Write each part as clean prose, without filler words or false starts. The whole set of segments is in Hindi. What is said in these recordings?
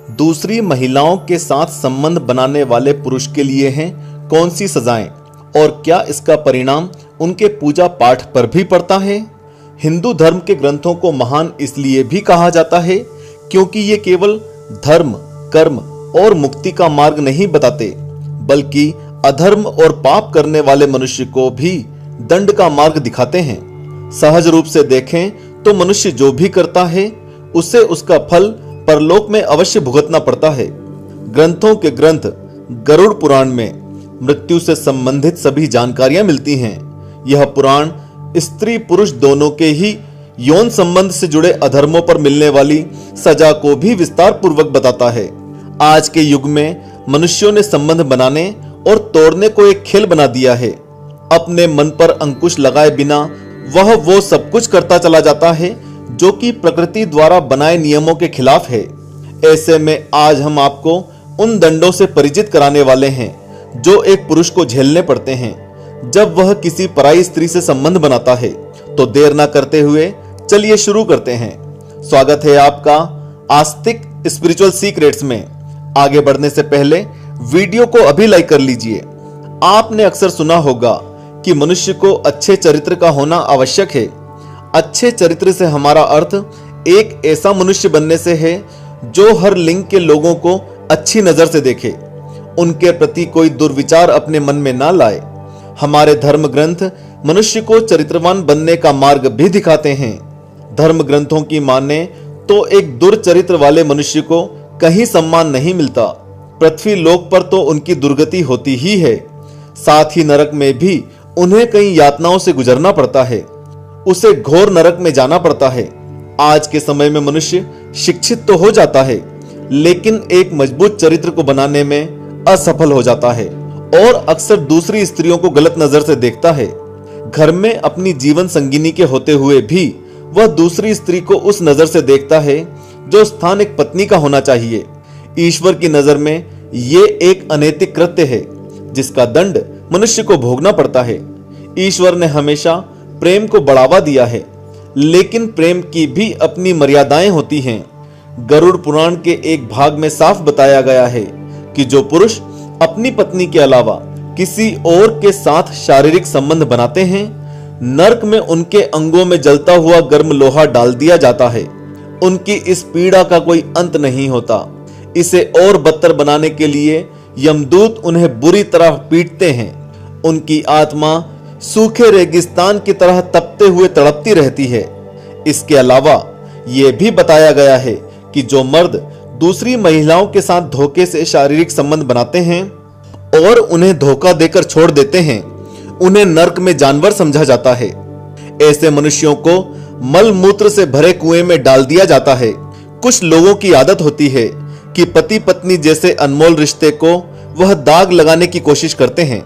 दूसरी महिलाओं के साथ संबंध बनाने वाले पुरुष के लिए हैं कौन सी सजाएं और क्या इसका परिणाम उनके पूजा पाठ पर भी पड़ता है? हिंदू धर्म के ग्रंथों को महान इसलिए भी कहा जाता है क्योंकि ये केवल धर्म, कर्म और मुक्ति का मार्ग नहीं बताते, बल्कि अधर्म और पाप करने वाले मनुष्य को भी दंड का मार्ग दिखाते हैं। सहज रूप से देखें तो मनुष्य जो भी करता है उसे उसका फल परलोक में अवश्य भुगतना पड़ता है। ग्रंथों के ग्रंथ गरुड़ पुराण में मृत्यु से संबंधित सभी जानकारियां मिलती हैं। यह पुराण स्त्री पुरुष दोनों के ही यौन संबंध से जुड़े अधर्मों पर मिलने वाली सजा को भी विस्तार पूर्वक बताता है। आज के युग में मनुष्यों ने संबंध बनाने और तोड़ने को एक खेल बना दिया है। अपने मन पर अंकुश लगाए बिना वह वो सब कुछ करता चला जाता है जो कि प्रकृति द्वारा बनाए नियमों के खिलाफ है। ऐसे में आज हम आपको उन दंडों से परिचित कराने वाले हैं जो एक पुरुष को झेलने पड़ते हैं जब वह किसी पराई स्त्री से संबंध बनाता है। तो देर ना करते हुए चलिए शुरू करते हैं। स्वागत है आपका आस्तिक स्पिरिचुअल सीक्रेट्स में। आगे बढ़ने से पहले वीडियो को अभी लाइक कर लीजिए। आपने अक्सर सुना होगा कि मनुष्य को अच्छे चरित्र का होना आवश्यक है। अच्छे चरित्र से हमारा अर्थ एक ऐसा मनुष्य बनने से है जो हर लिंग के लोगों को अच्छी नजर से देखे, उनके प्रति कोई दुर्विचार अपने मन में ना लाए। हमारे धर्म ग्रंथ मनुष्य को चरित्रवान बनने का मार्ग भी दिखाते हैं। धर्म ग्रंथों की माने तो एक दुर्चरित्र वाले मनुष्य को कहीं सम्मान नहीं मिलता। पृथ्वी लोक पर तो उनकी दुर्गति होती ही है, साथ ही नरक में भी उन्हें कई यातनाओं से गुजरना पड़ता है, उसे घोर नरक में जाना पड़ता है। आज के समय में मनुष्य शिक्षित तो हो जाता है लेकिन एक मजबूत चरित्र को बनाने में असफल हो जाता है और अक्सर दूसरी स्त्रियों को गलत नजर से देखता है। घर में अपनी जीवन संगिनी के होते हुए भी वह दूसरी स्त्री को उस नजर से देखता है जो स्थान एक पत्नी का होना चाहिए। ईश्वर की नजर में ये एक अनैतिक कृत्य है जिसका दंड मनुष्य को भोगना पड़ता है। ईश्वर ने हमेशा प्रेम को बढ़ावा दिया है, लेकिन प्रेम की भी अपनी मर्यादाएं होती हैं। गरुड़ पुराण के एक भाग में साफ बताया गया है कि जो पुरुष अपनी पत्नी के अलावा किसी और के साथ शारीरिक संबंध बनाते हैं, नरक में उनके अंगों में जलता हुआ गर्म लोहा डाल दिया जाता है। उनकी इस पीड़ा का कोई अंत नहीं होता। इसे और बदतर बनाने के लिए यमदूत उन्हें बुरी तरह पीटते हैं। उनकी आत्मा सूखे रेगिस्तान की तरह तपते हुए तड़पती रहती है। इसके अलावा यह भी बताया गया है कि जो मर्द दूसरी महिलाओं के साथ धोखे से शारीरिक संबंध बनाते हैं और उन्हें धोखा देकर छोड़ देते हैं, उन्हें नरक में जानवर समझा जाता है। ऐसे मनुष्यों को मल मूत्र से भरे कुएं में डाल दिया जाता है। कुछ लोगों की आदत होती है कि पति पत्नी जैसे अनमोल रिश्ते को वह दाग लगाने की कोशिश करते हैं।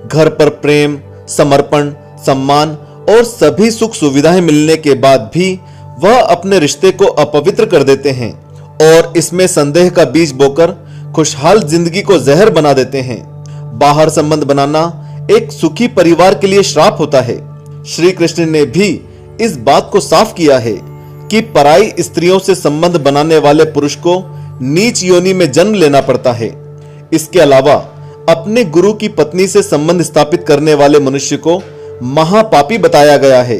घर पर प्रेम, समर्पण, सम्मान और सभी सुख सुविधाएं मिलने के बाद भी वह अपने रिश्ते को अपवित्र कर देते हैं और इसमें संदेह का बीज बोकर खुशहाल जिंदगी को जहर बना देते हैं। बाहर संबंध बनाना एक सुखी परिवार के लिए श्राप होता है। श्री कृष्ण ने भी इस बात को साफ किया है कि पराई स्त्रियों से संबंध बनाने वाले पुरुष को नीच योनि में जन्म लेना पड़ता है। इसके अलावा अपने गुरु की पत्नी से संबंध स्थापित करने वाले मनुष्य को महापापी बताया गया है।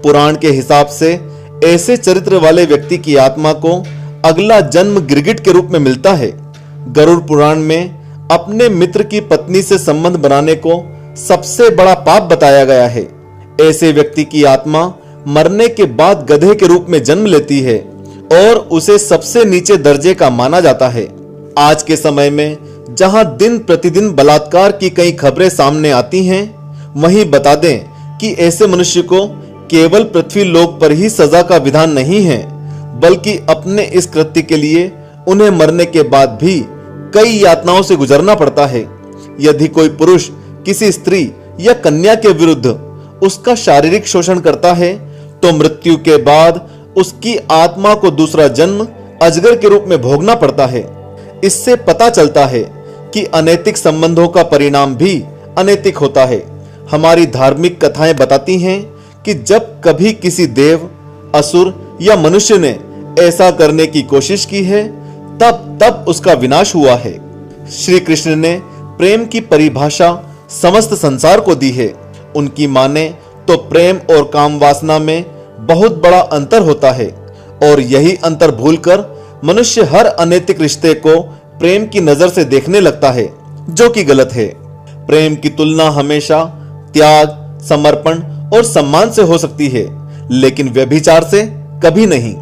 पुराण के हिसाब से ऐसे चरित्र वाले व्यक्ति की आत्मा को अगला जन्म गिरगिट के रूप में मिलता है। गरुड़ पुराण में अपने मित्र की पत्नी से संबंध बनाने को सबसे बड़ा पाप बताया गया है। ऐसे व्यक्ति की आत्मा मरने के बाद गधे के रूप में जन्म लेती है और उसे सबसे नीचे दर्जे का माना जाता है। आज के समय में जहां दिन प्रतिदिन बलात्कार की कई खबरें सामने आती हैं, वहीं बता दें कि ऐसे मनुष्य को केवल पृथ्वी लोक पर ही सजा का विधान नहीं है, बल्कि अपने इस कृत्य के लिए उन्हें मरने के बाद भी कई यातनाओं से गुजरना पड़ता है। यदि कोई पुरुष किसी स्त्री या कन्या के विरुद्ध उसका शारीरिक शोषण करता है तो मृत्यु के बाद उसकी आत्मा को दूसरा जन्म अजगर के रूप में भोगना पड़ता है। इससे पता चलता है कि अनैतिक संबंधों का परिणाम भी अनैतिक होता है। हमारी धार्मिक कथाएं बताती हैं कि जब कभी किसी देव, असुर या मनुष्य ने ऐसा करने की कोशिश की है तब उसका विनाश हुआ है। श्री कृष्ण ने प्रेम की परिभाषा समस्त संसार को दी है। उनकी माने तो प्रेम और काम वासना में बहुत बड़ा अंतर होता है और यही अंतर भूलकर मनुष्य हर अनैतिक रिश्ते को प्रेम की नजर से देखने लगता है, जो कि गलत है। प्रेम की तुलना हमेशा त्याग, समर्पण और सम्मान से हो सकती है, लेकिन व्यभिचार से कभी नहीं।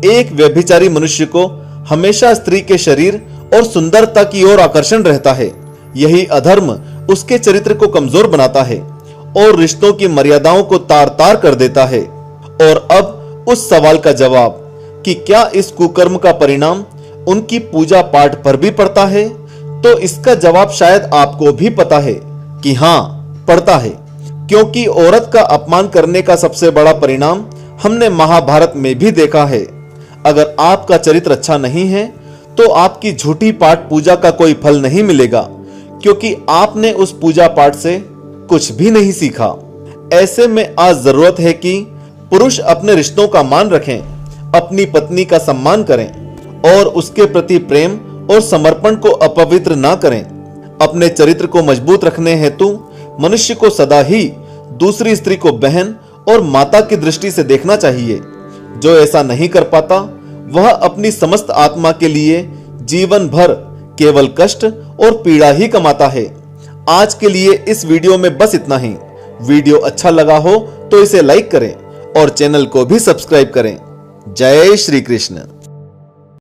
एक व्यभिचारी मनुष्य को हमेशा स्त्री के शरीर और सुंदरता की ओर आकर्षण रहता है। यही अधर्म उसके चरित्र को कमजोर बनाता है और रिश्तों की मर्यादाओं को तार तार कर देता है। और अब उस सवाल का जवाब कि क्या इस कुकर्म का परिणाम उनकी पूजा पाठ पर भी पड़ता है, तो इसका जवाब शायद आपको भी पता है कि हाँ, पड़ता है। क्योंकि औरत का अपमान करने का सबसे बड़ा परिणाम हमने महाभारत में भी देखा है। अगर आपका चरित्र अच्छा नहीं है तो आपकी झूठी पाठ पूजा का कोई फल नहीं मिलेगा, क्योंकि आपने उस पूजा पाठ से कुछ भी नहीं सीखा। ऐसे में आज जरूरत है कि पुरुष अपने रिश्तों का मान रखें, अपनी पत्नी का सम्मान करें और उसके प्रति प्रेम और समर्पण को अपवित्र ना करें। अपने चरित्र को मजबूत रखने हेतु मनुष्य को सदा ही दूसरी स्त्री को बहन और माता की दृष्टि से देखना चाहिए। जो ऐसा नहीं कर पाता वह अपनी समस्त आत्मा के लिए जीवन भर केवल कष्ट और पीड़ा ही कमाता है। आज के लिए इस वीडियो में बस इतना ही। वीडियो अच्छा लगा हो तो इसे लाइक करें और चैनल को भी सब्सक्राइब करें। जय श्री कृष्ण।